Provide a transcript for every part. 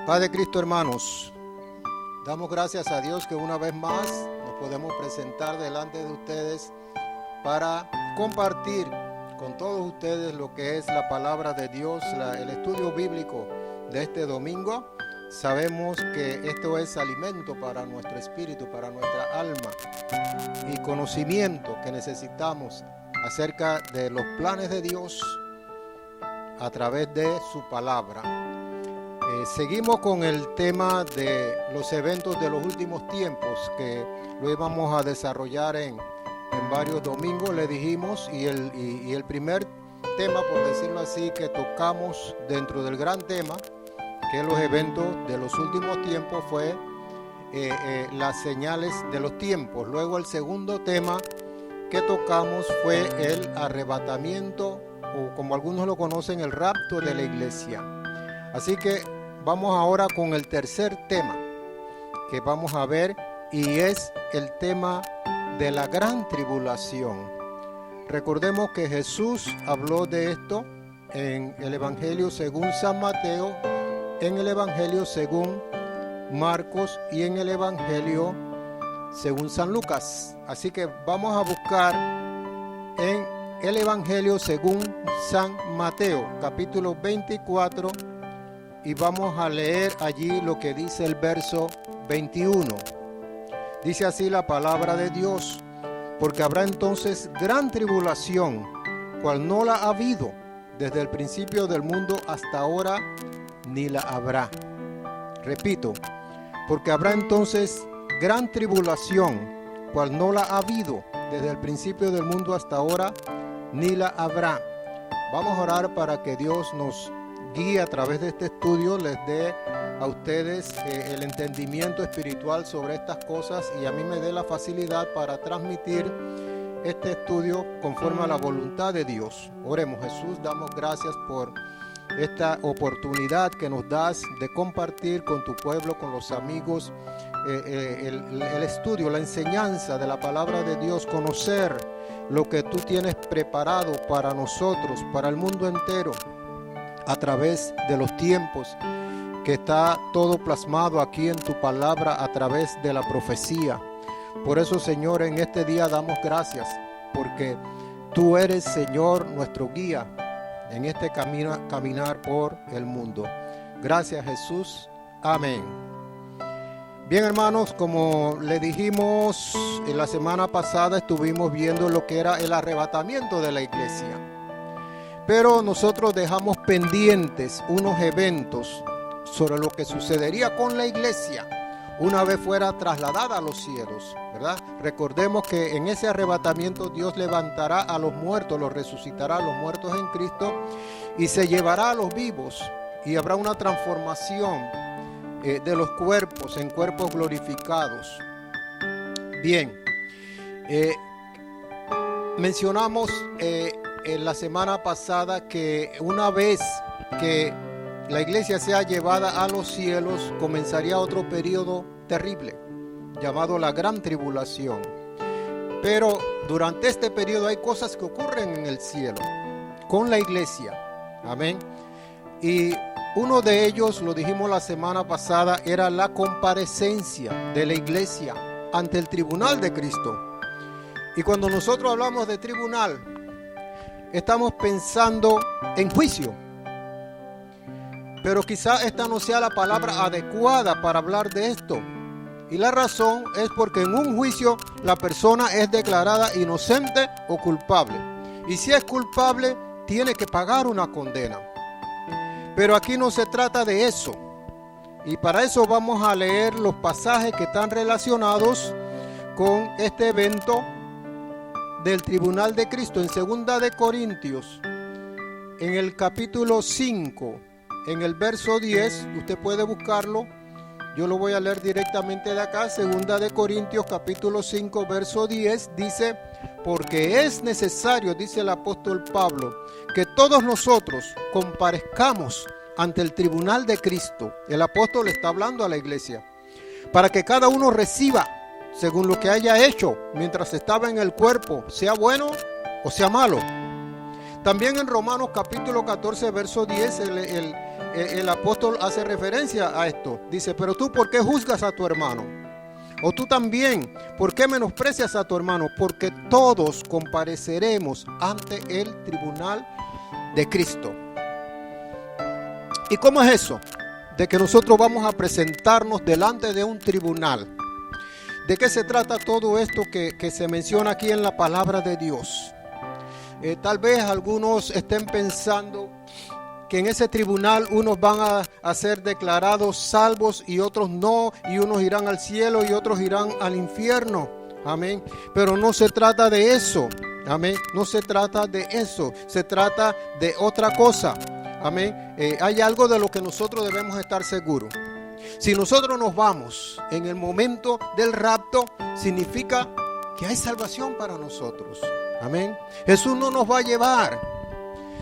Paz de Cristo, hermanos. Damos gracias a Dios que una vez más nos podemos presentar delante de ustedes para compartir con todos ustedes lo que es la palabra de Dios, el estudio bíblico de este domingo. Sabemos que esto es alimento para nuestro espíritu, para nuestra alma, y conocimiento que necesitamos acerca de los planes de Dios a través de su palabra. Seguimos con el tema de los eventos de los últimos tiempos, que lo íbamos a desarrollar en varios domingos, le dijimos, y el primer tema, por decirlo así, que tocamos dentro del gran tema, que es los eventos de los últimos tiempos, fue las señales de los tiempos. Luego el segundo tema que tocamos fue el arrebatamiento, o como algunos lo conocen, el rapto de la iglesia. Así que vamos ahora con el tercer tema que vamos a ver, y es el tema de la gran tribulación. Recordemos que Jesús habló de esto en el Evangelio según San Mateo, en el Evangelio según Marcos y en el Evangelio según San Lucas. Así que vamos a buscar en el Evangelio según San Mateo, capítulo 24, y vamos a leer allí lo que dice el verso 21. Dice así la palabra de Dios: porque habrá entonces gran tribulación, cual no la ha habido desde el principio del mundo hasta ahora, ni la habrá. Repito, porque habrá entonces gran tribulación, cual no la ha habido desde el principio del mundo hasta ahora, ni la habrá. Vamos a orar para que Dios nos guíe a través de este estudio, les dé a ustedes el entendimiento espiritual sobre estas cosas, y a mí me dé la facilidad para transmitir este estudio conforme a la voluntad de Dios. Oremos. Jesús, damos gracias por esta oportunidad que nos das de compartir con tu pueblo, con los amigos, el estudio, la enseñanza de la palabra de Dios, conocer lo que tú tienes preparado para nosotros, para el mundo entero, a través de los tiempos, que está todo plasmado aquí en tu palabra a través de la profecía. Por eso, Señor, en este día damos gracias, porque tú eres, Señor, nuestro guía en este caminar por el mundo. Gracias, Jesús. Amén. Bien, hermanos, como le dijimos en la semana pasada, estuvimos viendo lo que era el arrebatamiento de la iglesia. Pero nosotros dejamos pendientes unos eventos sobre lo que sucedería con la iglesia una vez fuera trasladada a los cielos, ¿verdad? Recordemos que en ese arrebatamiento Dios levantará a los muertos, los resucitará a los muertos en Cristo, y se llevará a los vivos, y habrá una transformación de los cuerpos en cuerpos glorificados. Bien, mencionamos en la semana pasada que una vez que la iglesia sea llevada a los cielos, comenzaría otro periodo terrible llamado la gran tribulación. Pero durante este periodo hay cosas que ocurren en el cielo con la iglesia. Amén. Y uno de ellos, lo dijimos la semana pasada, era la comparecencia de la iglesia ante el tribunal de Cristo. Y cuando nosotros hablamos de tribunal, estamos pensando en juicio. Pero quizá esta no sea la palabra adecuada para hablar de esto. Y la razón es porque en un juicio la persona es declarada inocente o culpable. Y si es culpable, tiene que pagar una condena. Pero aquí no se trata de eso. Y para eso vamos a leer los pasajes que están relacionados con este evento del tribunal de Cristo. En 2 de Corintios, en el capítulo 5, en el verso 10, usted puede buscarlo. Yo lo voy a leer directamente de acá. 2 de Corintios, capítulo 5, verso 10, dice: porque es necesario, dice el apóstol Pablo, que todos nosotros comparezcamos ante el tribunal de Cristo. El apóstol está hablando a la iglesia, para que cada uno reciba según lo que haya hecho mientras estaba en el cuerpo, sea bueno o sea malo. También en Romanos capítulo 14, verso 10, el apóstol hace referencia a esto. Dice, pero tú, ¿por qué juzgas a tu hermano? O tú también, ¿por qué menosprecias a tu hermano? Porque todos compareceremos ante el tribunal de Cristo. ¿Y cómo es eso? De que nosotros vamos a presentarnos delante de un tribunal. ¿De qué se trata todo esto que se menciona aquí en la palabra de Dios? Tal vez algunos estén pensando que en ese tribunal unos van a ser declarados salvos y otros no, y unos irán al cielo y otros irán al infierno. Amén. Pero no se trata de eso. Amén. No se trata de eso. Se trata de otra cosa. Amén. Hay algo de lo que nosotros debemos estar seguros. Si nosotros nos vamos en el momento del rapto, significa que hay salvación para nosotros. Amén. Jesús no nos va a llevar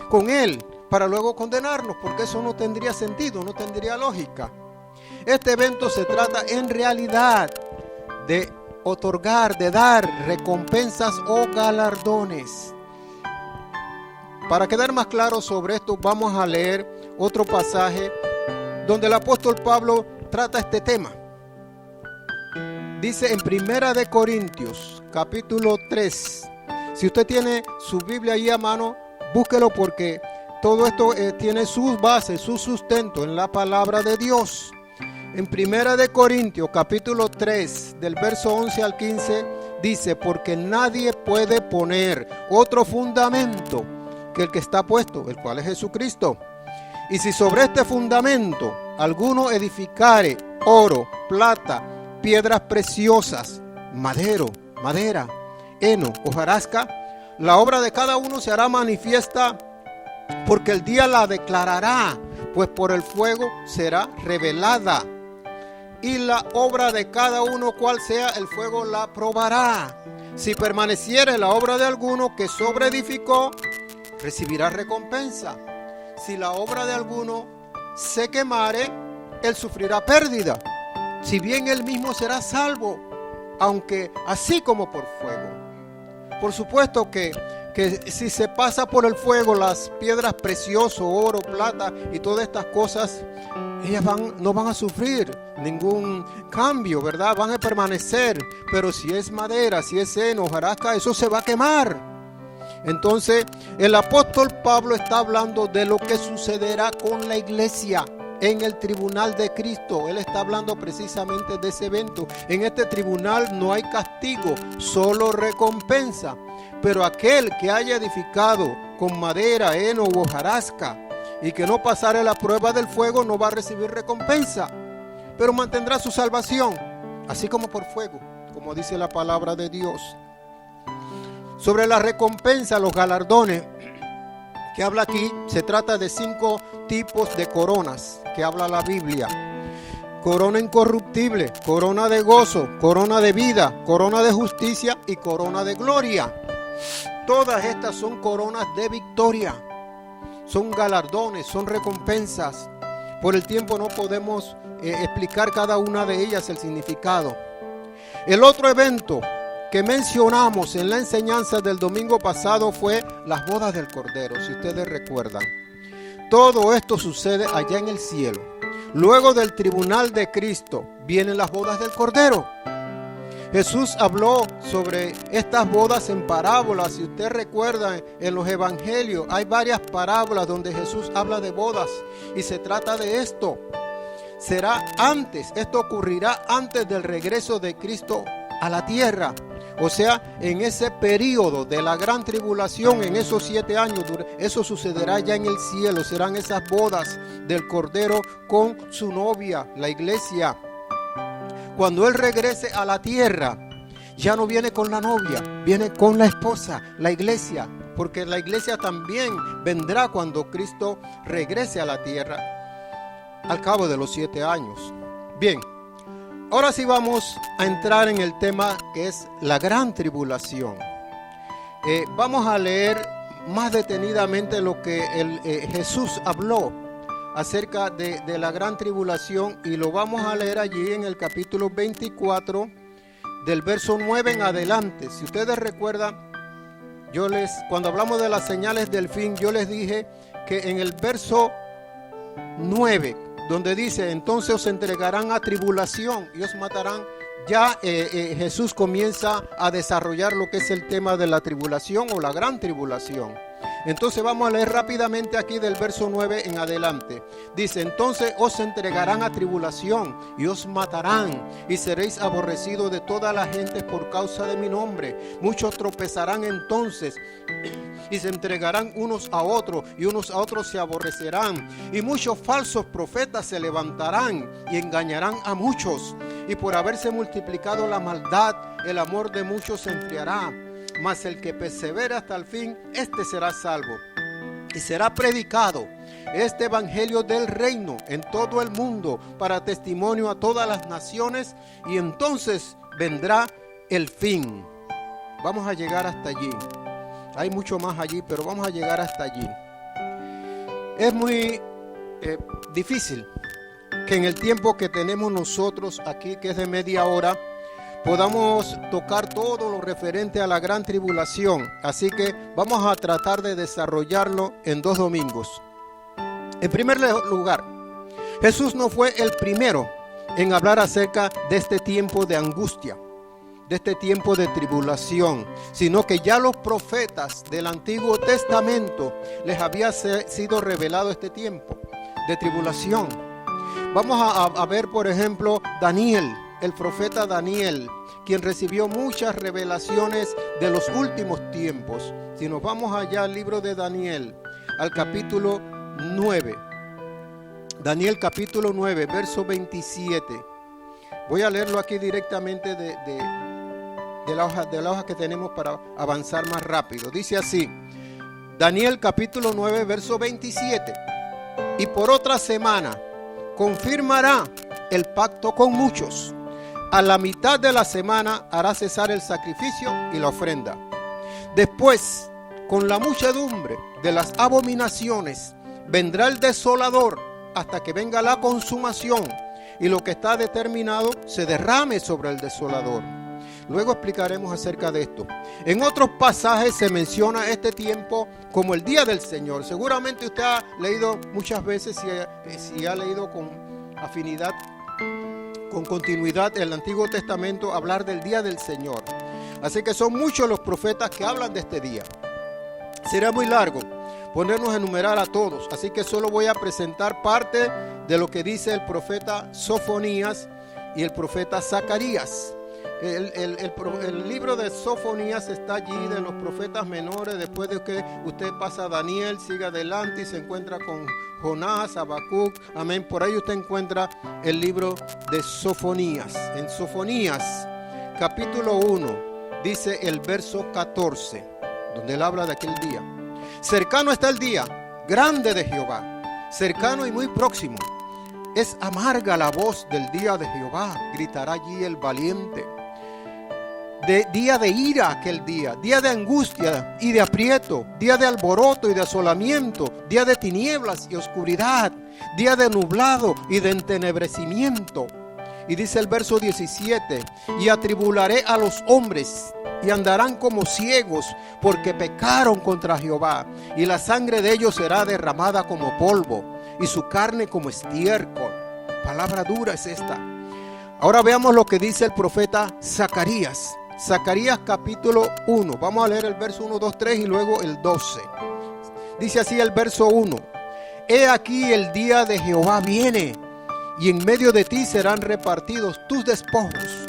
con Él para luego condenarnos, porque eso no tendría sentido, no tendría lógica. Este evento se trata en realidad de otorgar, de dar recompensas o galardones. Para quedar más claro sobre esto, vamos a leer otro pasaje donde el apóstol Pablo trata este tema. Dice en 1 de Corintios, capítulo 3. Si usted tiene su Biblia ahí a mano, búsquelo, porque todo esto tiene sus bases, su sustento en la palabra de Dios. En 1 de Corintios, capítulo 3, del verso 11 al 15, dice, porque nadie puede poner otro fundamento que el que está puesto, el cual es Jesucristo. Y si sobre este fundamento alguno edificare oro, plata, piedras preciosas, madera, heno, hojarasca, la obra de cada uno se hará manifiesta, porque el día la declarará, pues por el fuego será revelada. Y la obra de cada uno, cual sea, el fuego la probará. Si permaneciere la obra de alguno que sobreedificó, recibirá recompensa. Si la obra de alguno se quemare, él sufrirá pérdida. Si bien él mismo será salvo, aunque así como por fuego. Por supuesto que si se pasa por el fuego las piedras preciosas, oro, plata y todas estas cosas, ellas no van a sufrir ningún cambio, ¿verdad? Van a permanecer. Pero si es madera, si es heno, hojarasca, eso se va a quemar. Entonces, el apóstol Pablo está hablando de lo que sucederá con la iglesia en el tribunal de Cristo. Él está hablando precisamente de ese evento. En este tribunal no hay castigo, solo recompensa. Pero aquel que haya edificado con madera, heno u hojarasca y que no pasare la prueba del fuego no va a recibir recompensa, pero mantendrá su salvación, así como por fuego, como dice la palabra de Dios. Sobre la recompensa, los galardones que habla aquí, se trata de 5 tipos de coronas que habla la Biblia. Corona incorruptible, corona de gozo, corona de vida, corona de justicia y corona de gloria. Todas estas son coronas de victoria, son galardones, son recompensas. Por el tiempo no podemos explicar cada una de ellas el significado. El otro evento que mencionamos en la enseñanza del domingo pasado fue las bodas del Cordero, si ustedes recuerdan. Todo esto sucede allá en el cielo. Luego del tribunal de Cristo vienen las bodas del Cordero. Jesús habló sobre estas bodas en parábolas. Si usted recuerda, en los evangelios hay varias parábolas donde Jesús habla de bodas y se trata de esto. Esto ocurrirá antes del regreso de Cristo a la tierra. O sea, en ese periodo de la gran tribulación, en esos 7 años, eso sucederá ya en el cielo. Serán esas bodas del Cordero con su novia, la iglesia. Cuando Él regrese a la tierra, ya no viene con la novia, viene con la esposa, la iglesia. Porque la iglesia también vendrá cuando Cristo regrese a la tierra al cabo de los 7 años. Bien. Ahora sí vamos a entrar en el tema que es la gran tribulación. Vamos a leer más detenidamente lo que Jesús habló acerca de la gran tribulación, y lo vamos a leer allí en el capítulo 24 del verso 9 en adelante. Si ustedes recuerdan, cuando hablamos de las señales del fin, yo les dije que en el verso 9, donde dice, entonces os entregarán a tribulación y os matarán. Ya Jesús comienza a desarrollar lo que es el tema de la tribulación o la gran tribulación. Entonces vamos a leer rápidamente aquí del verso 9 en adelante. Dice, entonces os entregarán a tribulación y os matarán y seréis aborrecidos de toda la gente por causa de mi nombre. Muchos tropezarán entonces y se entregarán unos a otros y unos a otros se aborrecerán. Y muchos falsos profetas se levantarán y engañarán a muchos. Y por haberse multiplicado la maldad, el amor de muchos se enfriará. Mas el que persevera hasta el fin, este será salvo. Y será predicado este evangelio del reino en todo el mundo para testimonio a todas las naciones, y entonces vendrá el fin. Vamos a llegar hasta allí. Hay mucho más allí, pero vamos a llegar hasta allí. Es muy difícil que en el tiempo que tenemos nosotros aquí, que es de media hora, podamos tocar todo lo referente a la gran tribulación. Así que vamos a tratar de desarrollarlo en 2 domingos. En primer lugar, Jesús no fue el primero en hablar acerca de este tiempo de angustia, de este tiempo de tribulación, sino que ya los profetas del Antiguo Testamento les había sido revelado este tiempo de tribulación. Vamos a ver, por ejemplo, Daniel, el profeta Daniel, quien recibió muchas revelaciones de los últimos tiempos. Si nos vamos allá al libro de Daniel, al capítulo 9, Daniel capítulo 9, verso 27. Voy a leerlo aquí directamente de la hoja que tenemos para avanzar más rápido. Dice así, Daniel capítulo 9, verso 27. Y por otra semana confirmará el pacto con muchos. A la mitad de la semana hará cesar el sacrificio y la ofrenda. Después, con la muchedumbre de las abominaciones, vendrá el desolador hasta que venga la consumación y lo que está determinado se derrame sobre el desolador. Luego explicaremos acerca de esto. En otros pasajes se menciona este tiempo como el día del Señor. Seguramente usted ha leído muchas veces, si ha leído con afinidad, con continuidad el Antiguo Testamento, hablar del día del Señor. Así que son muchos los profetas que hablan de este día. Será muy largo ponernos a enumerar a todos, así que solo voy a presentar parte de lo que dice el profeta Sofonías y el profeta Zacarías. El libro de Sofonías está allí, de los profetas menores. Después de que usted pasa a Daniel, sigue adelante y se encuentra con Jonás, Habacuc, amén. Por ahí usted encuentra el libro de Sofonías. En Sofonías capítulo 1 dice el verso 14, donde él habla de aquel día. Cercano está el día grande de Jehová, cercano y muy próximo. Es amarga la voz del día de Jehová, gritará allí el valiente. Día de ira aquel día de angustia y de aprieto, día de alboroto y de asolamiento, día de tinieblas y oscuridad, día de nublado y de entenebrecimiento. Y dice el verso 17, y atribularé a los hombres y andarán como ciegos porque pecaron contra Jehová, y la sangre de ellos será derramada como polvo y su carne como estiércol. Palabra dura es esta. Ahora veamos lo que dice el profeta Zacarías. Zacarías capítulo 1. Vamos a leer el verso 1, 2, 3 y luego el 12. Dice así el verso 1. He aquí el día de Jehová viene, y en medio de ti serán repartidos tus despojos.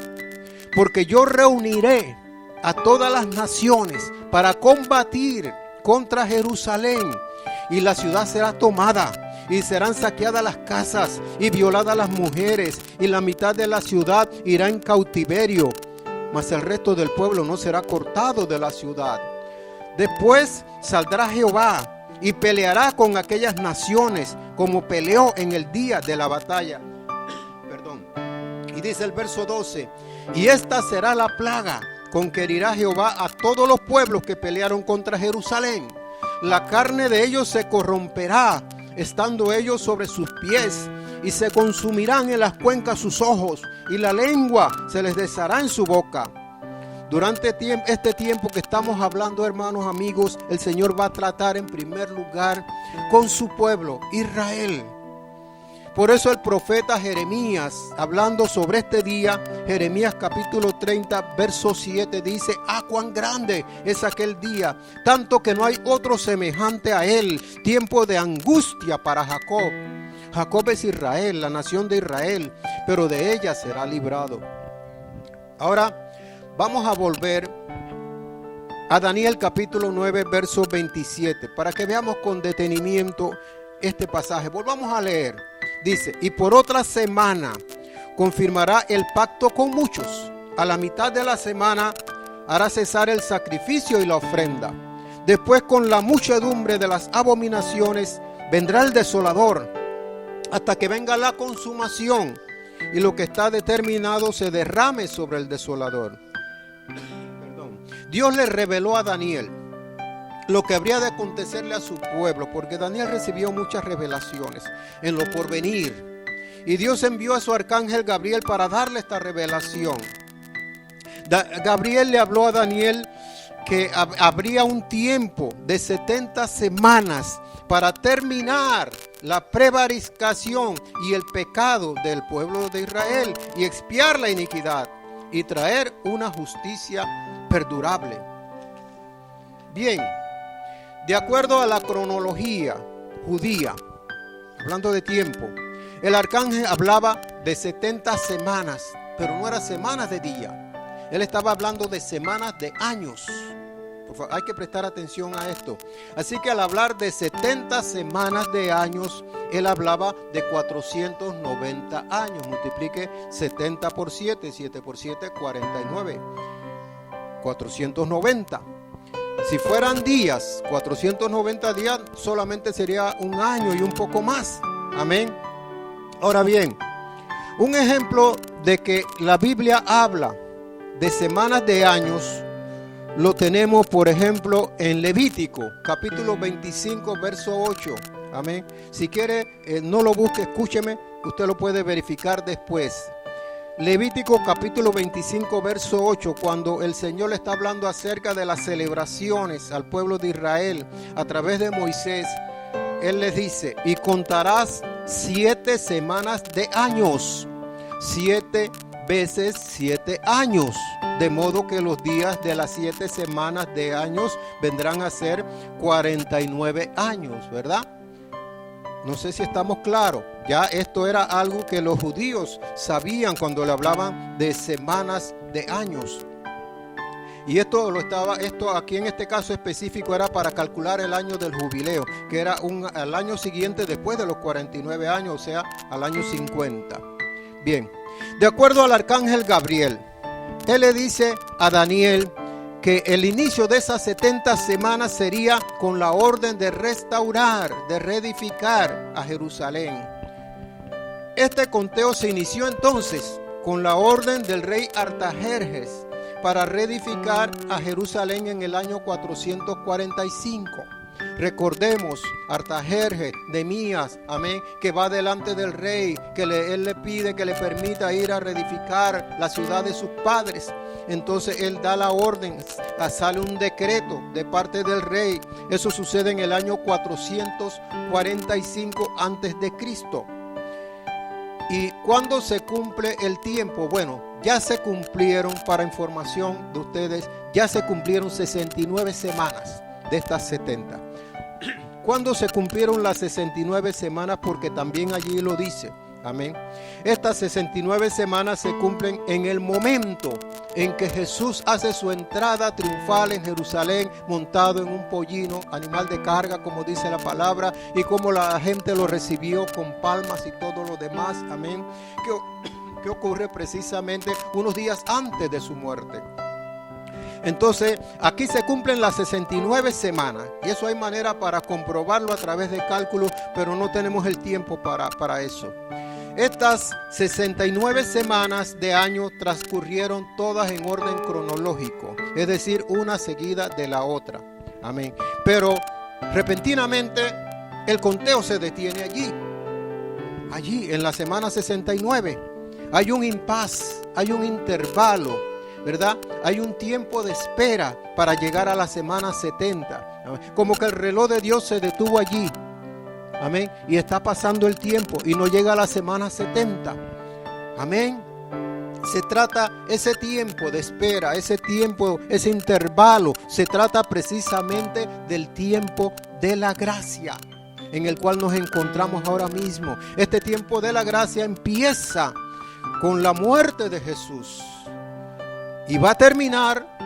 Porque yo reuniré a todas las naciones para combatir contra Jerusalén, y la ciudad será tomada, y serán saqueadas las casas y violadas las mujeres, y la mitad de la ciudad irá en cautiverio, mas el resto del pueblo no será cortado de la ciudad. Después saldrá Jehová y peleará con aquellas naciones como peleó en el día de la batalla. Y dice el verso 12, y esta será la plaga con que herirá Jehová a todos los pueblos que pelearon contra Jerusalén. La carne de ellos se corromperá, estando ellos sobre sus pies, y se consumirán en las cuencas sus ojos, y la lengua se les deshará en su boca. Durante este tiempo que estamos hablando, hermanos, amigos, el Señor va a tratar en primer lugar con su pueblo, Israel. Por eso el profeta Jeremías, hablando sobre este día, Jeremías capítulo 30, verso 7, dice: ¡ah, cuán grande es aquel día! Tanto que no hay otro semejante a él. Tiempo de angustia para Jacob. Jacob es Israel, la nación de Israel, pero de ella será librado. Ahora vamos a volver a Daniel capítulo 9, verso 27, para que veamos con detenimiento este pasaje. Volvamos a leer. Dice: y por otra semana confirmará el pacto con muchos. A la mitad de la semana hará cesar el sacrificio y la ofrenda. Después, con la muchedumbre de las abominaciones, vendrá el desolador, hasta que venga la consumación y lo que está determinado se derrame sobre el desolador. Dios le reveló a Daniel lo que habría de acontecerle a su pueblo, porque Daniel recibió muchas revelaciones en lo porvenir. Y Dios envió a su arcángel Gabriel para darle esta revelación. Gabriel le habló a Daniel que habría un tiempo de 70 semanas para terminar la prevaricación y el pecado del pueblo de Israel y expiar la iniquidad y traer una justicia perdurable. Bien, de acuerdo a la cronología judía, hablando de tiempo, el arcángel hablaba de 70 semanas, pero no eran semanas de día. Él estaba hablando de semanas de años. Por favor, hay que prestar atención a esto. Así que al hablar de 70 semanas de años, él hablaba de 490 años. Multiplique 70 por 7, 7 por 7, 49. 490. Si fueran días, 490 días, solamente sería un año y un poco más. Amén. Ahora bien, un ejemplo de que la Biblia habla de semanas de años lo tenemos, por ejemplo, en Levítico, capítulo 25, verso 8. Amén. Si quiere, no lo busque, escúcheme, usted lo puede verificar después. Levítico capítulo 25, verso 8, cuando el Señor le está hablando acerca de las celebraciones al pueblo de Israel a través de Moisés, Él les dice: y contarás 7 semanas de años, 7 veces 7 años, de modo que los días de las 7 semanas de años vendrán a ser 49 años, ¿verdad? No sé si estamos claros. Ya esto era algo que los judíos sabían cuando le hablaban de semanas de años. Y esto aquí en este caso específico era para calcular el año del jubileo, que era al año siguiente después de los 49 años, o sea, al año 50. Bien, de acuerdo al arcángel Gabriel, él le dice a Daniel que el inicio de esas 70 semanas sería con la orden de restaurar, de reedificar a Jerusalén. Este conteo se inició entonces con la orden del rey Artajerjes para reedificar a Jerusalén en el año 445. Recordemos, Artajerjes, Nehemías, amén, que va delante del rey, que él le pide que le permita ir a reedificar la ciudad de sus padres. Entonces él da la orden, sale un decreto de parte del rey. Eso sucede en el año 445 antes de Cristo. ¿Y cuándo se cumple el tiempo? Bueno, ya se cumplieron, para información de ustedes, ya se cumplieron 69 semanas de estas 70. ¿Cuándo se cumplieron las 69 semanas? Porque también allí lo dice. Amén. Estas 69 semanas se cumplen en el momento en que Jesús hace su entrada triunfal en Jerusalén montado en un pollino, animal de carga, como dice la palabra, y como la gente lo recibió con palmas y todo lo demás. Amén. ¿Qué ocurre precisamente unos días antes de su muerte? Entonces, aquí se cumplen las 69 semanas. Y eso hay manera para comprobarlo a través de cálculos, pero no tenemos el tiempo para eso. Estas 69 semanas de año transcurrieron todas en orden cronológico, es decir, una seguida de la otra. Amén. Pero repentinamente el conteo se detiene allí. Allí en la semana 69 hay un impas, hay un intervalo, ¿verdad? Hay un tiempo de espera para llegar a la semana 70. Como que el reloj de Dios se detuvo allí. Amén. Y está pasando el tiempo y no llega a la semana 70. Amén. Se trata ese tiempo de espera, ese tiempo, ese intervalo, se trata precisamente del tiempo de la gracia en el cual nos encontramos ahora mismo. Este tiempo de la gracia empieza con la muerte de Jesús y va a terminar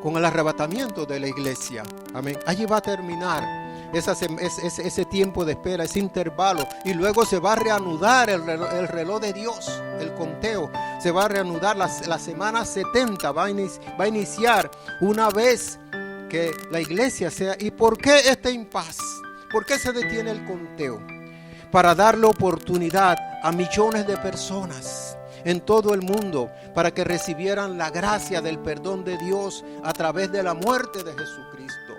con el arrebatamiento de la iglesia. Amén. Allí va a terminar ese tiempo de espera, ese intervalo, y luego se va a reanudar el reloj de Dios, el conteo. Se va a reanudar la semana 70, va a iniciar una vez que la iglesia sea. ¿Y por qué este impas? ¿Por qué se detiene el conteo? Para darle oportunidad a millones de personas en todo el mundo para que recibieran la gracia del perdón de Dios a través de la muerte de Jesucristo.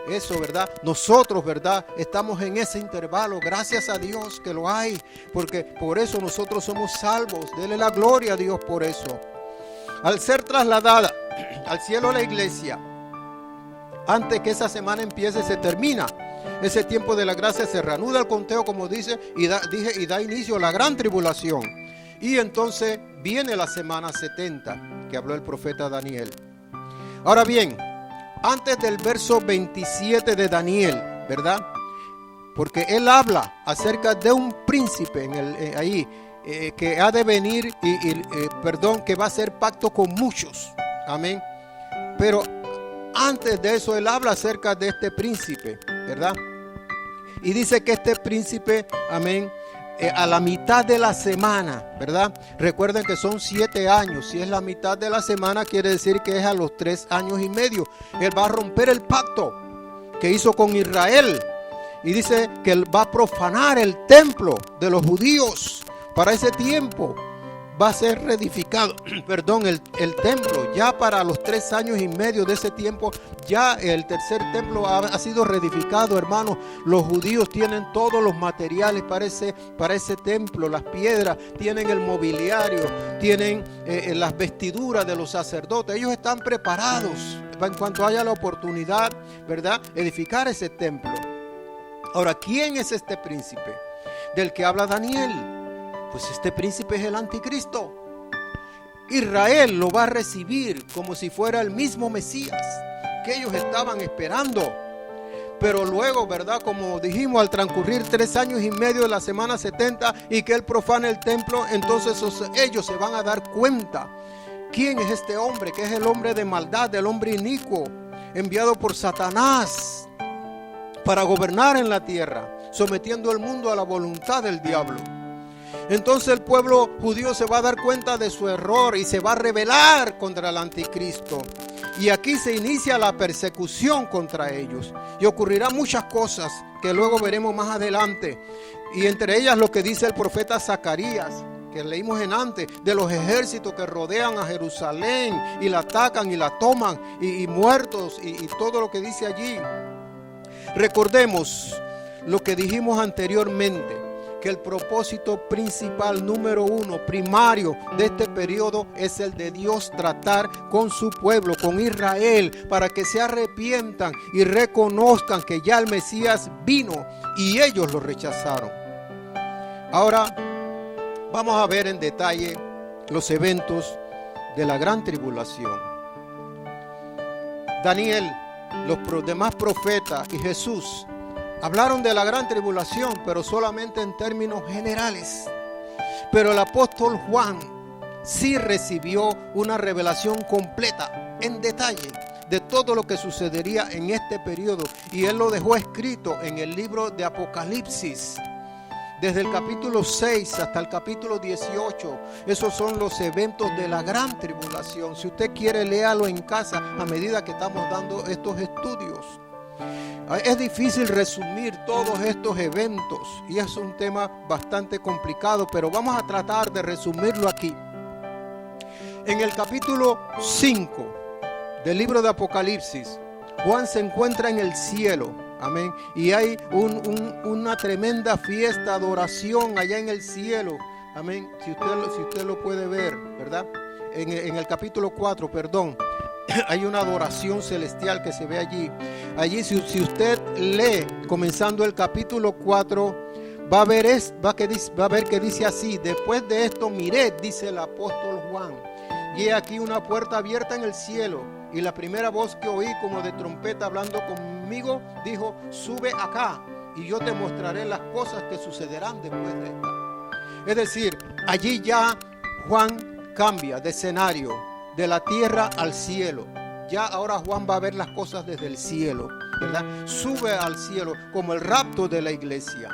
Eso, ¿verdad? Nosotros, ¿verdad? Estamos en ese intervalo. Gracias a Dios que lo hay, porque por eso nosotros somos salvos. Dele la gloria a Dios por eso. Al ser trasladada al cielo la iglesia, antes que esa semana empiece, se termina ese tiempo de la gracia, se reanuda el conteo, como dice, y da inicio a la gran tribulación. Y entonces viene la semana 70 que habló el profeta Daniel. Ahora bien, antes del verso 27 de Daniel, ¿verdad? Porque él habla acerca de un príncipe que ha de venir que va a hacer pacto con muchos. Amén. Pero antes de eso él habla acerca de este príncipe, ¿verdad? Y dice que este príncipe, amén, a la mitad de la semana, ¿verdad? Recuerden que son 7 años. Si es la mitad de la semana, quiere decir que es a los 3 años y medio. Él va a romper el pacto que hizo con Israel. Y dice que él va a profanar el templo de los judíos. Para ese tiempo va a ser reedificado, el templo. Ya para los 3 años y medio de ese tiempo, ya el tercer templo ha sido reedificado, hermanos. Los judíos tienen todos los materiales para ese templo, las piedras, tienen el mobiliario, tienen las vestiduras de los sacerdotes. Ellos están preparados en cuanto haya la oportunidad, ¿verdad?, edificar ese templo. Ahora, ¿quién es este príncipe del que habla Daniel? Pues este príncipe es el anticristo. Israel lo va a recibir como si fuera el mismo Mesías que ellos estaban esperando. Pero luego, ¿verdad?, como dijimos, al transcurrir 3 años y medio de la semana 70 y que él profane el templo, entonces ellos se van a dar cuenta quién es este hombre, que es el hombre de maldad, el hombre inicuo, enviado por Satanás para gobernar en la tierra, sometiendo al mundo a la voluntad del diablo. Entonces el pueblo judío se va a dar cuenta de su error y se va a rebelar contra el anticristo. Y aquí se inicia la persecución contra ellos. Y ocurrirán muchas cosas que luego veremos más adelante. Y entre ellas lo que dice el profeta Zacarías, que leímos en antes, de los ejércitos que rodean a Jerusalén y la atacan y la toman, y muertos y todo lo que dice allí. Recordemos lo que dijimos anteriormente, que el propósito principal, número 1, primario de este periodo es el de Dios tratar con su pueblo, con Israel, para que se arrepientan y reconozcan que ya el Mesías vino y ellos lo rechazaron. Ahora vamos a ver en detalle los eventos de la gran tribulación. Daniel, los demás profetas y Jesús hablaron de la gran tribulación, pero solamente en términos generales. Pero el apóstol Juan sí recibió una revelación completa, en detalle, de todo lo que sucedería en este periodo. Y él lo dejó escrito en el libro de Apocalipsis. Desde el capítulo 6 hasta el capítulo 18, esos son los eventos de la gran tribulación. Si usted quiere, léalo en casa a medida que estamos dando estos estudios. Es difícil resumir todos estos eventos y es un tema bastante complicado, pero vamos a tratar de resumirlo aquí. En el capítulo 5 del libro de Apocalipsis, Juan se encuentra en el cielo, amén, y hay una tremenda fiesta, adoración allá en el cielo, amén, si usted lo puede ver, ¿verdad? En el capítulo 4, perdón. hay una adoración celestial que se ve allí. Allí si usted lee comenzando el capítulo 4, va a ver que dice así: después de esto miré, dice el apóstol Juan, y he aquí una puerta abierta en el cielo, y la primera voz que oí como de trompeta hablando conmigo dijo: sube acá y yo te mostraré las cosas que sucederán después de esta. Es decir, allí ya Juan cambia de escenario, de la tierra al cielo. Ya ahora Juan va a ver las cosas desde el cielo, ¿verdad? Sube al cielo como el rapto de la iglesia.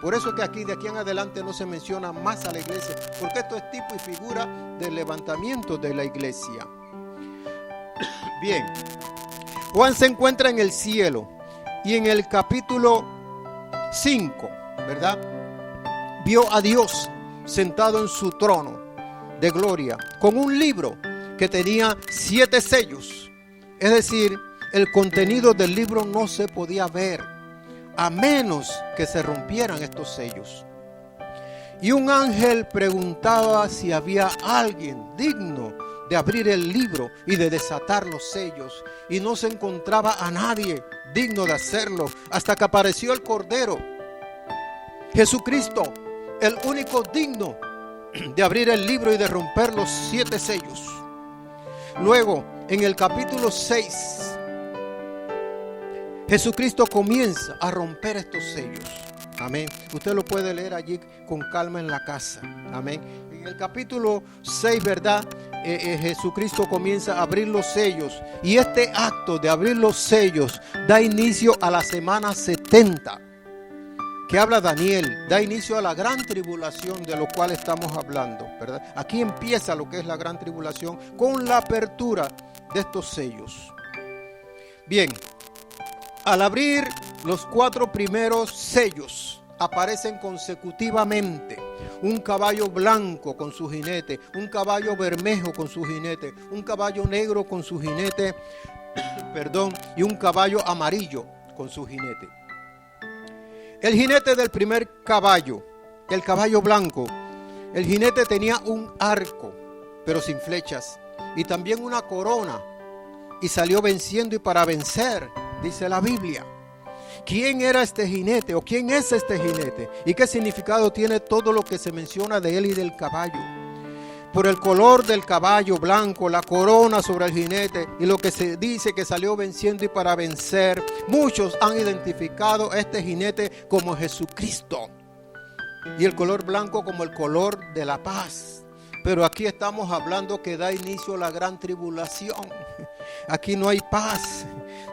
Por eso es que de aquí en adelante no se menciona más a la iglesia, porque esto es tipo y figura del levantamiento de la iglesia. Bien, Juan se encuentra en el cielo y en el capítulo 5, ¿verdad? Vio a Dios sentado en su trono de gloria con un libro que tenía 7 sellos. Es decir, el contenido del libro no se podía ver a menos que se rompieran estos sellos. Y un ángel preguntaba si había alguien digno de abrir el libro y de desatar los sellos, y no se encontraba a nadie digno de hacerlo hasta que apareció el Cordero, Jesucristo, el único digno de abrir el libro y de romper los 7 sellos. Luego, en el capítulo 6, Jesucristo comienza a romper estos sellos. Amén. Usted lo puede leer allí con calma en la casa. Amén. En el capítulo 6, ¿verdad? Jesucristo comienza a abrir los sellos. Y este acto de abrir los sellos da inicio a la semana 70. Que habla Daniel, da inicio a la gran tribulación de lo cual estamos hablando, ¿verdad? Aquí empieza lo que es la gran tribulación con la apertura de estos sellos. Bien, al abrir los 4 primeros sellos, aparecen consecutivamente un caballo blanco con su jinete, un caballo bermejo con su jinete, un caballo negro con su jinete, y un caballo amarillo con su jinete. El jinete del primer caballo, el caballo blanco, el jinete tenía un arco, pero sin flechas, y también una corona, y salió venciendo y para vencer, dice la Biblia. ¿Quién era este jinete o quién es este jinete? ¿Y qué significado tiene todo lo que se menciona de él y del caballo? Por el color del caballo blanco, la corona sobre el jinete y lo que se dice que salió venciendo y para vencer, muchos han identificado a este jinete como Jesucristo y el color blanco como el color de la paz. Pero aquí estamos hablando que da inicio a la gran tribulación. Aquí no hay paz,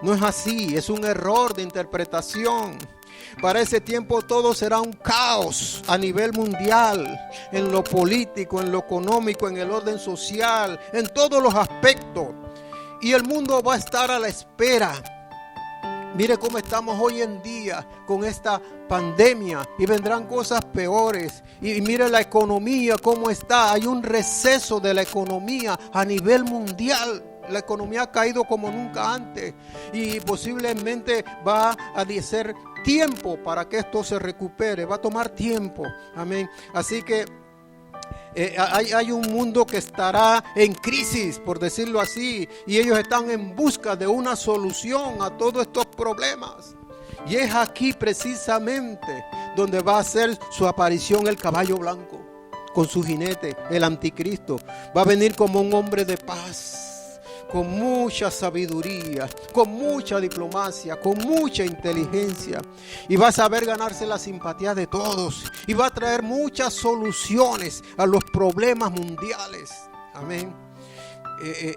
no es así, es un error de interpretación. Para ese tiempo todo será un caos a nivel mundial, en lo político, en lo económico, en el orden social, en todos los aspectos. Y el mundo va a estar a la espera. Mire cómo estamos hoy en día con esta pandemia y vendrán cosas peores. Y mire la economía cómo está. Hay un receso de la economía a nivel mundial. La economía ha caído como nunca antes y posiblemente va a ser tiempo para que esto se recupere. Va a tomar tiempo. Amén. Así que hay un mundo que estará en crisis, por decirlo así, y ellos están en busca de una solución a todos estos problemas. Y es aquí precisamente donde va a hacer su aparición el caballo blanco con su jinete, el anticristo. Va a venir como un hombre de paz, con mucha sabiduría, con mucha diplomacia, con mucha inteligencia, y va a saber ganarse la simpatía de todos y va a traer muchas soluciones a los problemas mundiales. Amén.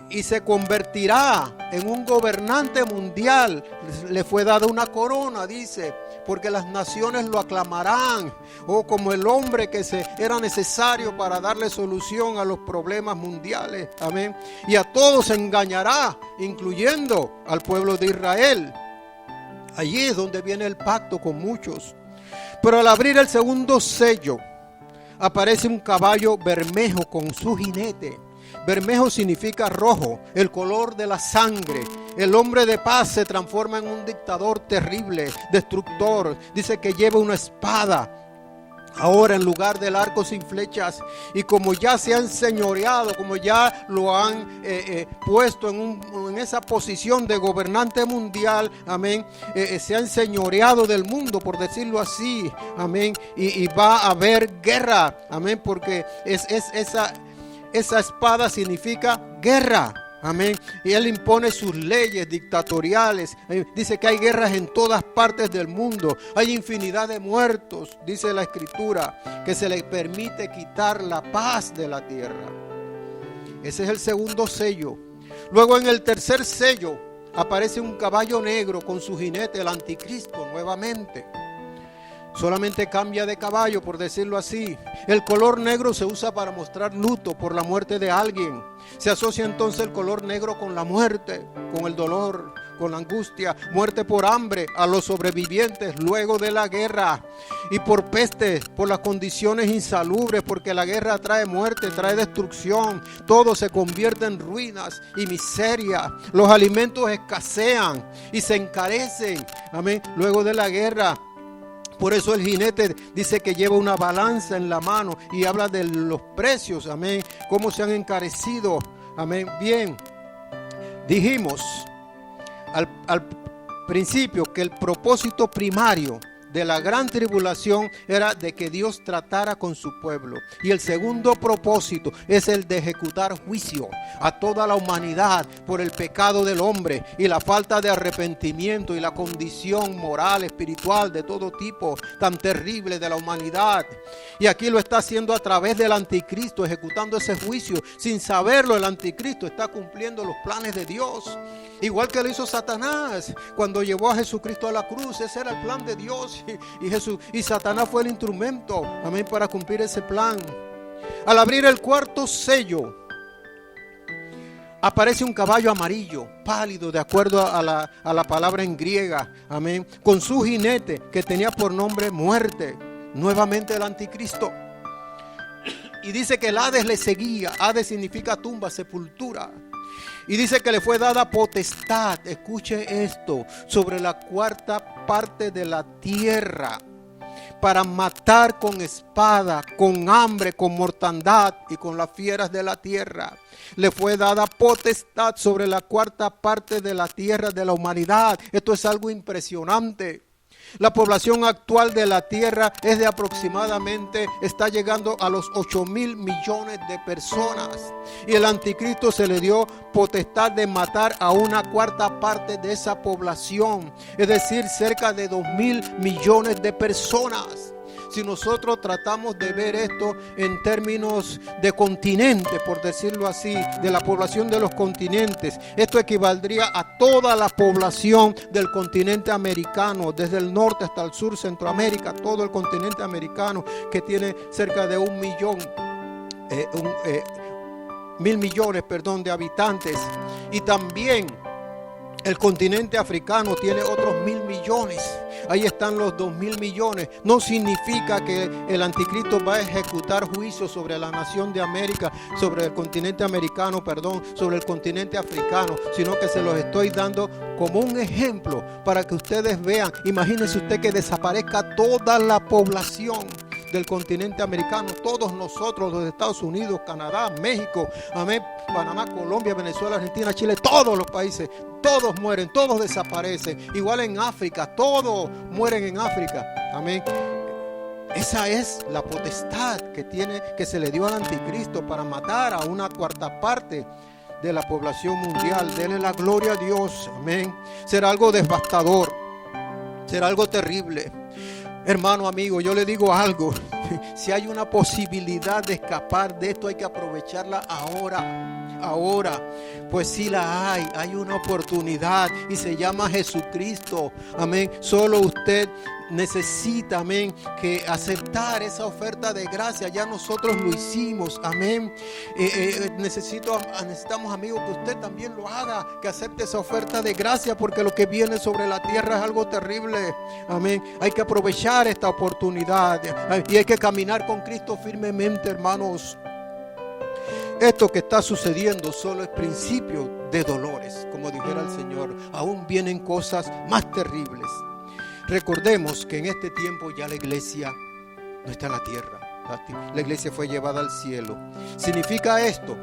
Y se convertirá en un gobernante mundial. Le fue dada una corona, dice, porque las naciones lo aclamarán, como el hombre que era necesario para darle solución a los problemas mundiales. Amén. Y a todos engañará, incluyendo al pueblo de Israel. Allí es donde viene el pacto con muchos. Pero al abrir el segundo sello, aparece un caballo bermejo con su jinete. Bermejo significa rojo, el color de la sangre. El hombre de paz se transforma en un dictador terrible, destructor. Dice que lleva una espada ahora en lugar del arco sin flechas. Y como ya se han señoreado, como ya lo han puesto en esa posición de gobernante mundial, amén, se han señoreado del mundo, por decirlo así, amén, y va a haber guerra, amén, porque esa espada significa guerra. Amén. Y Él impone sus leyes dictatoriales. Dice que hay guerras en todas partes del mundo. Hay infinidad de muertos, dice la Escritura, que se le permite quitar la paz de la tierra. Ese es el segundo sello. Luego en el tercer sello aparece un caballo negro con su jinete, el anticristo, nuevamente. Solamente cambia de caballo, por decirlo así. El color negro se usa para mostrar luto por la muerte de alguien. Se asocia entonces el color negro con la muerte, con el dolor, con la angustia, muerte por hambre a los sobrevivientes luego de la guerra, y por peste, por las condiciones insalubres, porque la guerra trae muerte, trae destrucción, todo se convierte en ruinas y miseria, los alimentos escasean y se encarecen, amén, luego de la guerra. Por eso el jinete dice que lleva una balanza en la mano y habla de los precios, amén, cómo se han encarecido, amén. Bien, dijimos al principio que el propósito primario de la gran tribulación era de que Dios tratara con su pueblo. Y el segundo propósito es el de ejecutar juicio a toda la humanidad por el pecado del hombre y la falta de arrepentimiento y la condición moral, espiritual de todo tipo tan terrible de la humanidad. Y aquí lo está haciendo a través del anticristo, ejecutando ese juicio. Sin saberlo, el anticristo está cumpliendo los planes de Dios. Igual que lo hizo Satanás cuando llevó a Jesucristo a la cruz. Ese era el plan de Dios y Satanás fue el instrumento, amén, para cumplir ese plan. Al abrir el cuarto sello aparece un caballo amarillo, pálido, de acuerdo a la palabra en griega, amén, con su jinete que tenía por nombre muerte, nuevamente el anticristo. Y dice que el Hades le seguía. Hades significa tumba, sepultura. Y dice que le fue dada potestad, escuche esto, sobre la cuarta parte de la tierra, para matar con espada, con hambre, con mortandad y con las fieras de la tierra. Le fue dada potestad sobre la cuarta parte de la tierra de la humanidad. Esto es algo impresionante. La población actual de la tierra es de aproximadamente, está llegando a los 8,000 millones de personas. Y el anticristo se le dio potestad de matar a una cuarta parte de esa población. Es decir, cerca de 2,000 millones de personas. Si nosotros tratamos de ver esto en términos de continente, por decirlo así, de la población de los continentes, esto equivaldría a toda la población del continente americano, desde el norte hasta el sur, Centroamérica, todo el continente americano, que tiene cerca de 1,000 millones de habitantes. Y también el continente africano tiene otros 1,000 millones. Ahí están los 2,000 millones. No significa que el anticristo va a ejecutar juicio sobre la nación de América, sobre el continente americano, sobre el continente africano, sino que se los estoy dando como un ejemplo para que ustedes vean. Imagínense usted que desaparezca toda la población del continente americano, todos nosotros, los Estados Unidos, Canadá, México, amén, Panamá, Colombia, Venezuela, Argentina, Chile, todos los países, todos mueren, todos desaparecen. Igual en África, todos mueren en África, amén. Esa es la potestad que se le dio al anticristo para matar a una cuarta parte de la población mundial. Denle la gloria a Dios, amén. Será algo devastador, será algo terrible. Hermano, amigo, yo le digo algo. Si hay una posibilidad de escapar de esto, hay que aprovecharla ahora. Pues sí la hay una oportunidad y se llama Jesucristo. Amén. Solo usted necesita, amén, que aceptar esa oferta de gracia. Ya nosotros lo hicimos, amén. Necesitamos, amigos, que usted también lo haga, que acepte esa oferta de gracia, porque lo que viene sobre la tierra es algo terrible, amén. Hay que aprovechar esta oportunidad y hay que caminar con Cristo firmemente, hermanos. Esto que está sucediendo solo es principio de dolores, como dijera el Señor. Aún vienen cosas más terribles. Recordemos que en este tiempo ya la iglesia no está en la tierra. La iglesia fue llevada al cielo. ¿Significa esto?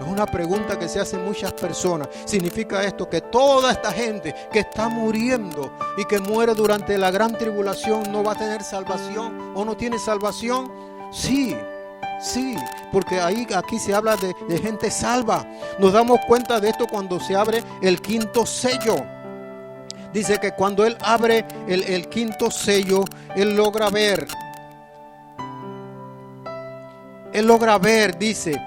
Es una pregunta que se hacen muchas personas. ¿Significa esto que toda esta gente que está muriendo y que muere durante la gran tribulación no va a tener salvación o no tiene salvación? Sí, porque aquí se habla de gente salva. Nos damos cuenta de esto cuando se abre el quinto sello. Dice que cuando Él abre el quinto sello, Él logra ver, dice,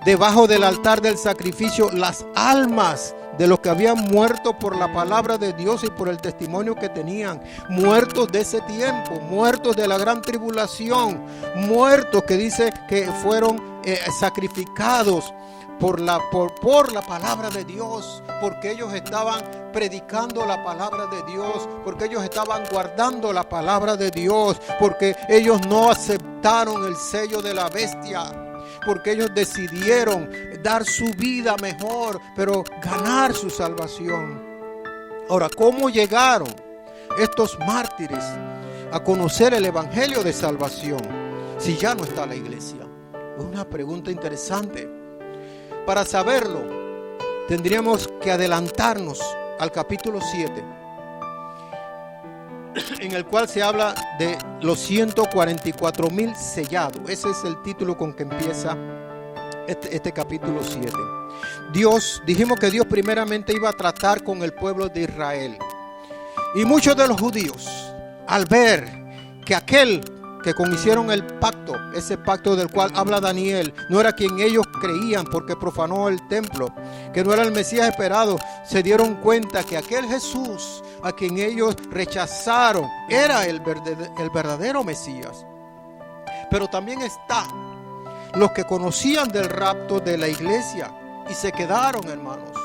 debajo del altar del sacrificio, las almas de los que habían muerto por la palabra de Dios y por el testimonio que tenían, muertos de ese tiempo, muertos de la gran tribulación, muertos que dice que fueron sacrificados por la palabra de Dios, porque ellos estaban predicando la palabra de Dios, porque ellos estaban guardando la palabra de Dios, porque ellos no aceptaron el sello de la bestia, porque ellos decidieron dar su vida mejor, pero ganar su salvación. Ahora, ¿cómo llegaron estos mártires a conocer el evangelio de salvación si ya no está la iglesia? Es una pregunta interesante. Para saberlo, tendríamos que adelantarnos al capítulo 7, en el cual se habla de los 144,000 sellados. Ese es el título con que empieza este capítulo 7. Dijimos que Dios primeramente iba a tratar con el pueblo de Israel. Y muchos de los judíos, al ver que aquel que hicieron el pacto, ese pacto del cual habla Daniel, no era quien ellos creían porque profanó el templo, que no era el Mesías esperado, se dieron cuenta que aquel Jesús a quien ellos rechazaron era el verdadero Mesías. Pero también está los que conocían del rapto de la iglesia y se quedaron, hermanos.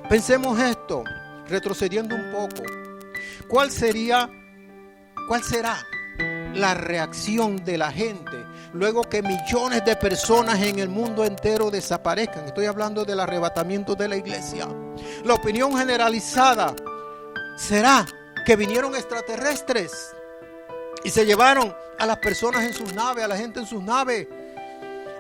Pensemos esto, retrocediendo un poco. ¿Cuál será la reacción de la gente luego que millones de personas en el mundo entero desaparezcan? Estoy hablando del arrebatamiento de la iglesia. La opinión generalizada será que vinieron extraterrestres y se llevaron a las personas en sus naves, a la gente en sus naves.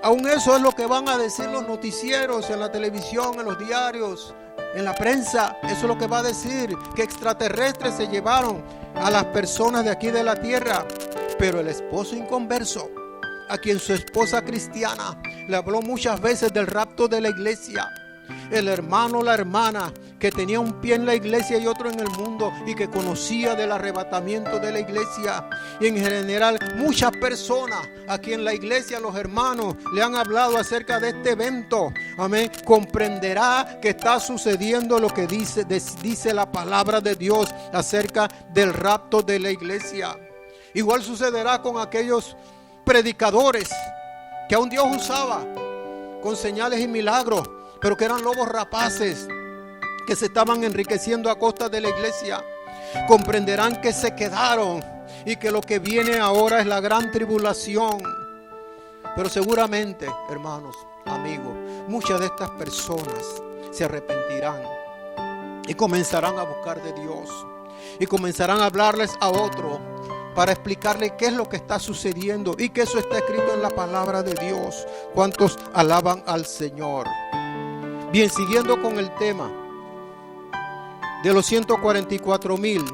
Aún eso es lo que van a decir los noticieros, en la televisión, en los diarios, en la prensa. Eso es lo que va a decir, que extraterrestres se llevaron a las personas de aquí de la tierra. Pero el esposo inconverso, a quien su esposa cristiana le habló muchas veces del rapto de la iglesia, el hermano o la hermana que tenía un pie en la iglesia y otro en el mundo y que conocía del arrebatamiento de la iglesia, y en general muchas personas aquí en la iglesia, los hermanos le han hablado acerca de este evento, amén, comprenderá que está sucediendo lo que dice la palabra de Dios acerca del rapto de la iglesia. Igual sucederá con aquellos predicadores que aún Dios usaba con señales y milagros, pero que eran lobos rapaces que se estaban enriqueciendo a costa de la iglesia. Comprenderán que se quedaron y que lo que viene ahora es la gran tribulación. Pero seguramente, hermanos, amigos, muchas de estas personas se arrepentirán y comenzarán a buscar de Dios y comenzarán a hablarles a otros para explicarle qué es lo que está sucediendo y que eso está escrito en la palabra de Dios. ¿Cuántos alaban al Señor? Bien, siguiendo con el tema de los 144,000,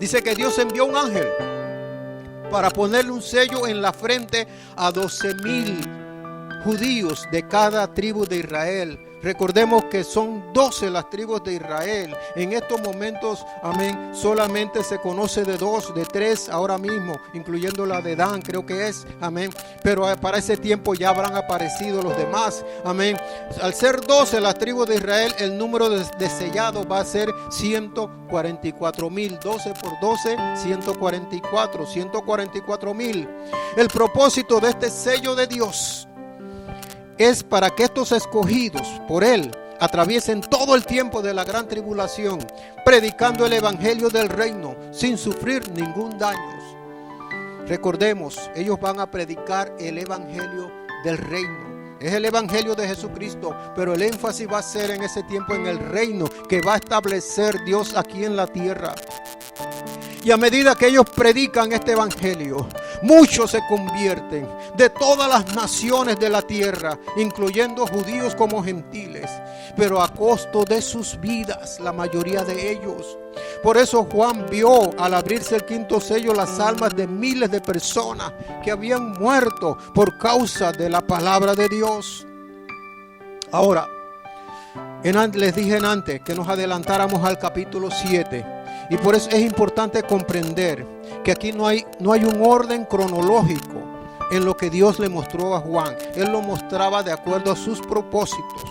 dice que Dios envió un ángel para ponerle un sello en la frente a 12,000 judíos de cada tribu de Israel. Recordemos que son 12 las tribus de Israel. En estos momentos, amén, solamente se conoce de 2, de 3 ahora mismo, incluyendo la de Dan, creo que es, amén. Pero para ese tiempo ya habrán aparecido los demás, amén. Al ser 12 las tribus de Israel, el número de sellados va a ser 144,000. 12 por 12, 144,000. El propósito de este sello de Dios es para que estos escogidos por Él atraviesen todo el tiempo de la gran tribulación, predicando el evangelio del reino sin sufrir ningún daño. Recordemos, ellos van a predicar el evangelio del reino. Es el evangelio de Jesucristo, pero el énfasis va a ser en ese tiempo en el reino que va a establecer Dios aquí en la tierra. Y a medida que ellos predican este evangelio, muchos se convierten de todas las naciones de la tierra, incluyendo judíos como gentiles, pero a costo de sus vidas, la mayoría de ellos. Por eso Juan vio al abrirse el quinto sello las almas de miles de personas que habían muerto por causa de la palabra de Dios. Ahora, les dije antes que nos adelantáramos al capítulo 7. Y por eso es importante comprender que aquí no hay un orden cronológico en lo que Dios le mostró a Juan. Él lo mostraba de acuerdo a sus propósitos.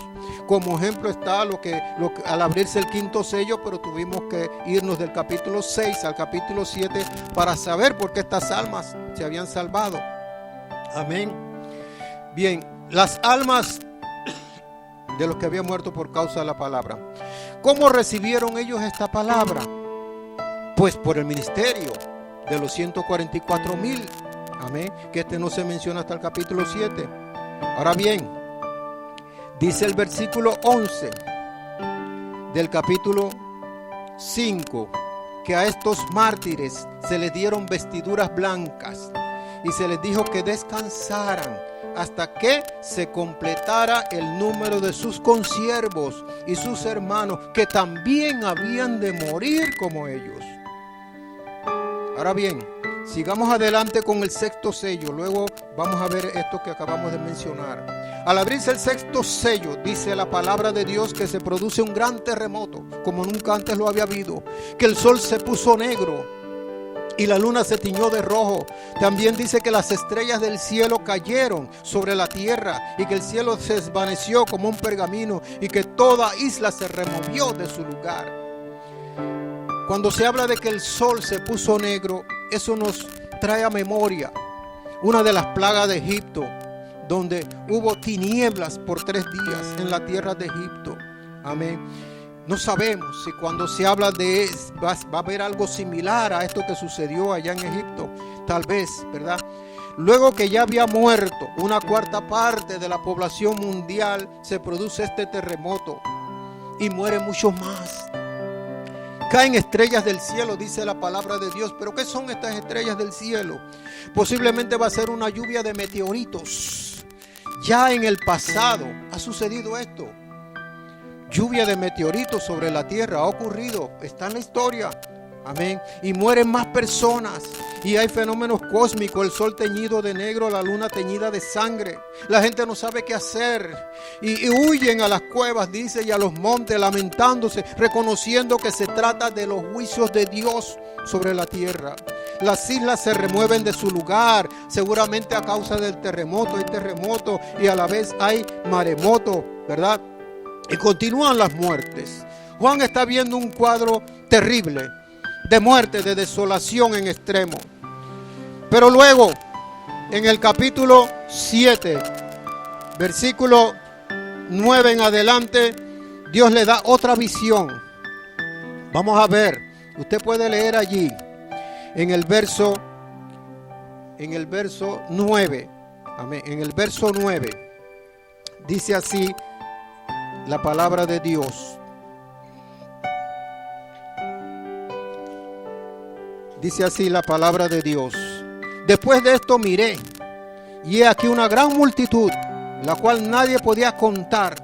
Como ejemplo está lo que al abrirse el quinto sello, pero tuvimos que irnos del capítulo 6 al capítulo 7 para saber por qué estas almas se habían salvado. Amén. Bien, las almas de los que habían muerto por causa de la palabra. ¿Cómo recibieron ellos esta palabra? Pues por el ministerio de los 144,000. Amén. Que no se menciona hasta el capítulo 7. Ahora bien, dice el versículo 11 del capítulo 5 que a estos mártires se les dieron vestiduras blancas y se les dijo que descansaran hasta que se completara el número de sus consiervos y sus hermanos, que también habían de morir como ellos. Ahora bien, sigamos adelante con el sexto sello. Luego vamos a ver esto que acabamos de mencionar. Al abrirse el sexto sello, dice la palabra de Dios que se produce un gran terremoto, como nunca antes lo había habido. Que el sol se puso negro y la luna se tiñó de rojo. También dice que las estrellas del cielo cayeron sobre la tierra y que el cielo se desvaneció como un pergamino y que toda isla se removió de su lugar. Cuando se habla de que el sol se puso negro, eso nos trae a memoria una de las plagas de Egipto, donde hubo tinieblas por 3 días en la tierra de Egipto. Amén. No sabemos si cuando se habla de va a haber algo similar a esto que sucedió allá en Egipto. Tal vez, ¿verdad? Luego que ya había muerto una 1/4 parte de la población mundial, se produce este terremoto y mueren muchos más. Caen estrellas del cielo, dice la palabra de Dios. ¿Pero qué son estas estrellas del cielo? Posiblemente va a ser una lluvia de meteoritos. Ya en el pasado ha sucedido esto. Lluvia de meteoritos sobre la tierra ha ocurrido, está en la historia. Amén. Y mueren más personas. Y hay fenómenos cósmicos, el sol teñido de negro, la luna teñida de sangre. La gente no sabe qué hacer. Y huyen a las cuevas, dice, y a los montes, lamentándose, reconociendo que se trata de los juicios de Dios sobre la tierra. Las islas se remueven de su lugar, seguramente a causa del terremoto. Hay terremoto y a la vez hay maremoto, ¿verdad? Y continúan las muertes. Juan está viendo un cuadro terrible de muerte, de desolación en extremo. Pero luego, en el capítulo 7, versículo 9 en adelante, Dios le da otra visión. Vamos a ver, usted puede leer allí, en el verso 9, amén, en el verso 9, dice así la palabra de Dios. Dice así la palabra de Dios. Después de esto miré, y he aquí una gran multitud, la cual nadie podía contar,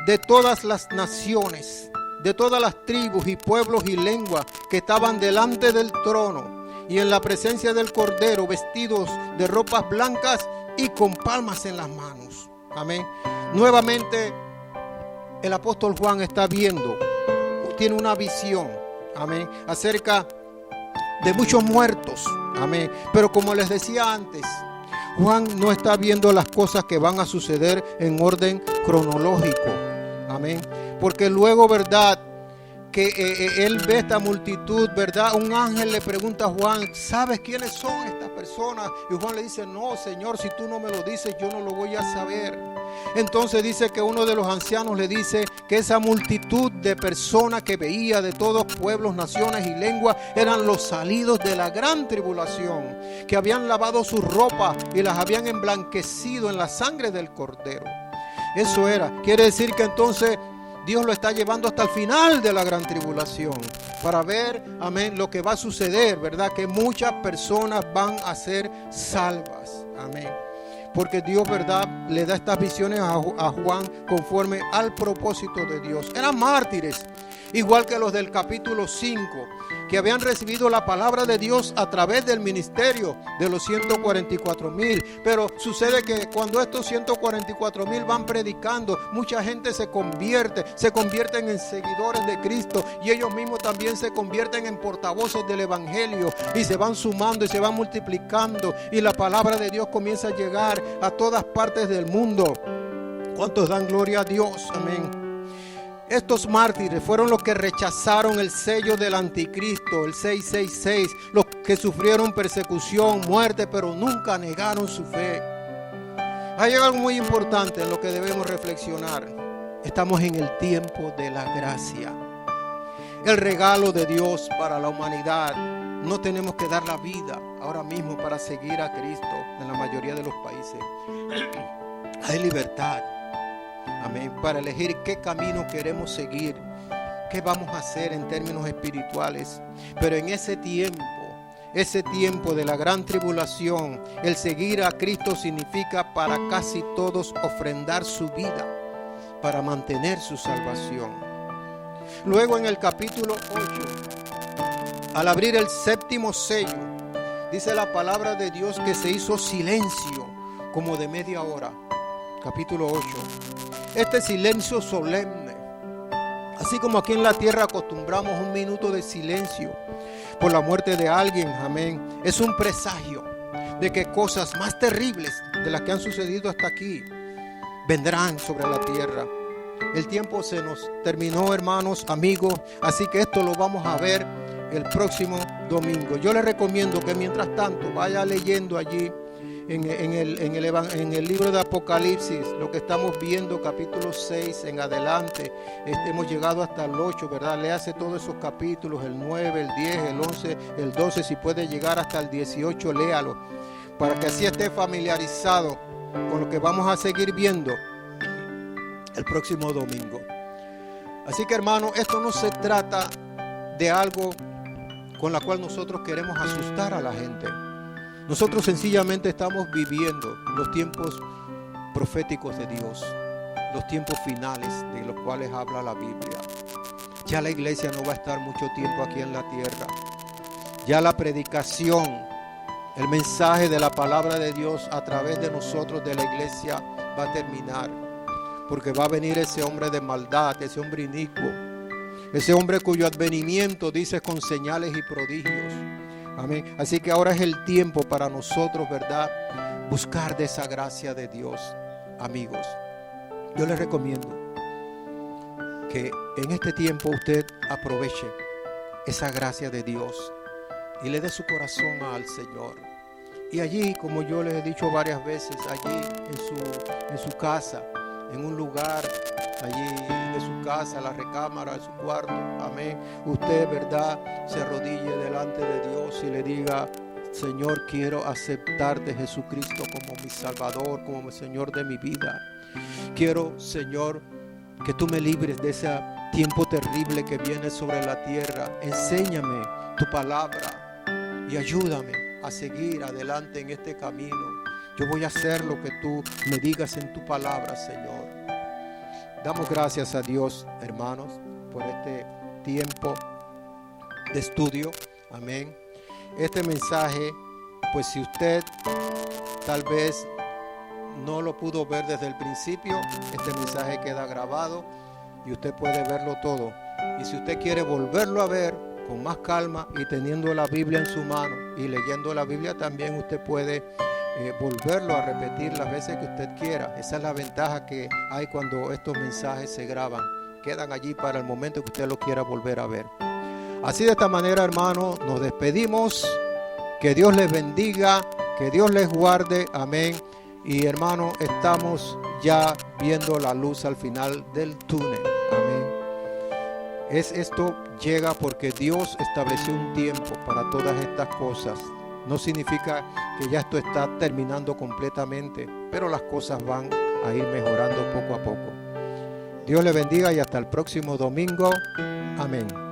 de todas las naciones, de todas las tribus y pueblos y lenguas, que estaban delante del trono y en la presencia del Cordero, vestidos de ropas blancas y con palmas en las manos. Amén. Nuevamente el apóstol Juan está viendo, tiene una visión, amén, acerca de muchos muertos, amén. Pero como les decía antes, Juan no está viendo las cosas que van a suceder en orden cronológico, amén. Porque luego, verdad, que él ve esta multitud, verdad, un ángel le pregunta a Juan, ¿sabes quiénes son estas personas? Y Juan le dice, no, Señor, si tú no me lo dices, yo no lo voy a saber. Entonces dice que uno de los ancianos le dice que esa multitud de personas que veía de todos pueblos, naciones y lenguas eran los salidos de la gran tribulación, que habían lavado sus ropas y las habían emblanquecido en la sangre del Cordero. Eso era, quiere decir que entonces Dios lo está llevando hasta el final de la gran tribulación para ver, amén, lo que va a suceder, ¿verdad? Que muchas personas van a ser salvas, amén. Porque Dios, ¿verdad?, le da estas visiones a Juan conforme al propósito de Dios. Eran mártires, igual que los del capítulo 5, que habían recibido la palabra de Dios a través del ministerio de los 144,000. Pero sucede que cuando estos 144,000 van predicando, mucha gente se convierten en seguidores de Cristo, y ellos mismos también se convierten en portavoces del evangelio, y se van sumando y se van multiplicando, y la palabra de Dios comienza a llegar a todas partes del mundo. ¿Cuántos dan gloria a Dios? Amén. Estos mártires fueron los que rechazaron el sello del anticristo, el 666, los que sufrieron persecución, muerte, pero nunca negaron su fe. Hay algo muy importante en lo que debemos reflexionar. Estamos en el tiempo de la gracia, el regalo de Dios para la humanidad. No tenemos que dar la vida ahora mismo para seguir a Cristo en la mayoría de los países. Hay libertad. Amén, para elegir qué camino queremos seguir, qué vamos a hacer en términos espirituales. Pero en ese tiempo de la gran tribulación, el seguir a Cristo significa para casi todos ofrendar su vida para mantener su salvación. Luego en el capítulo 8, al abrir el séptimo sello, dice la palabra de Dios que se hizo silencio como de media hora. Capítulo 8. Este silencio solemne, así como aquí en la tierra acostumbramos un minuto de silencio por la muerte de alguien, amén, es un presagio de que cosas más terribles de las que han sucedido hasta aquí vendrán sobre la tierra. El tiempo se nos terminó, hermanos, amigos, así que esto lo vamos a ver el próximo domingo. Yo les recomiendo que mientras tanto vaya leyendo allí en el libro de Apocalipsis, lo que estamos viendo, capítulo 6 en adelante. Hemos llegado hasta el 8, ¿verdad? Léase todos esos capítulos, el 9, el 10, el 11, el 12, si puede llegar hasta el 18, léalo, para que así esté familiarizado con lo que vamos a seguir viendo el próximo domingo. Así que, hermano, esto no se trata de algo con la cual nosotros queremos asustar a la gente. Nosotros sencillamente estamos viviendo los tiempos proféticos de Dios, los tiempos finales de los cuales habla la Biblia. Ya la iglesia no va a estar mucho tiempo aquí en la tierra. Ya la predicación, el mensaje de la palabra de Dios a través de nosotros, de la iglesia, va a terminar. Porque va a venir ese hombre de maldad, ese hombre inicuo, ese hombre cuyo advenimiento dice con señales y prodigios. Amén. Así que ahora es el tiempo para nosotros, ¿verdad?, buscar de esa gracia de Dios, amigos. Yo les recomiendo que en este tiempo usted aproveche esa gracia de Dios y le dé su corazón al Señor. Y allí, como yo les he dicho varias veces, allí en su casa, en un lugar allí de su casa, la recámara de su cuarto, amén, usted, verdad, se arrodille delante de Dios y le diga: Señor, quiero aceptarte, Jesucristo, como mi Salvador, como mi Señor de mi vida. Quiero, Señor, que tú me libres de ese tiempo terrible que viene sobre la tierra. Enséñame tu palabra y ayúdame a seguir adelante en este camino. Yo voy a hacer lo que tú me digas en tu palabra, Señor. Damos gracias a Dios, hermanos, por este tiempo de estudio. Amén. Este mensaje, pues si usted tal vez no lo pudo ver desde el principio, este mensaje queda grabado y usted puede verlo todo. Y si usted quiere volverlo a ver con más calma y teniendo la Biblia en su mano y leyendo la Biblia también, usted puede volverlo a repetir las veces que usted quiera. Esa es la ventaja que hay cuando estos mensajes se graban. Quedan allí para el momento que usted lo quiera volver a ver. Así, de esta manera, hermano, nos despedimos. Que Dios les bendiga, que Dios les guarde. Amén. Y, hermano, estamos ya viendo la luz al final del túnel. Amén. Esto llega porque Dios estableció un tiempo para todas estas cosas. No significa que ya esto está terminando completamente, pero las cosas van a ir mejorando poco a poco. Dios le bendiga y hasta el próximo domingo. Amén.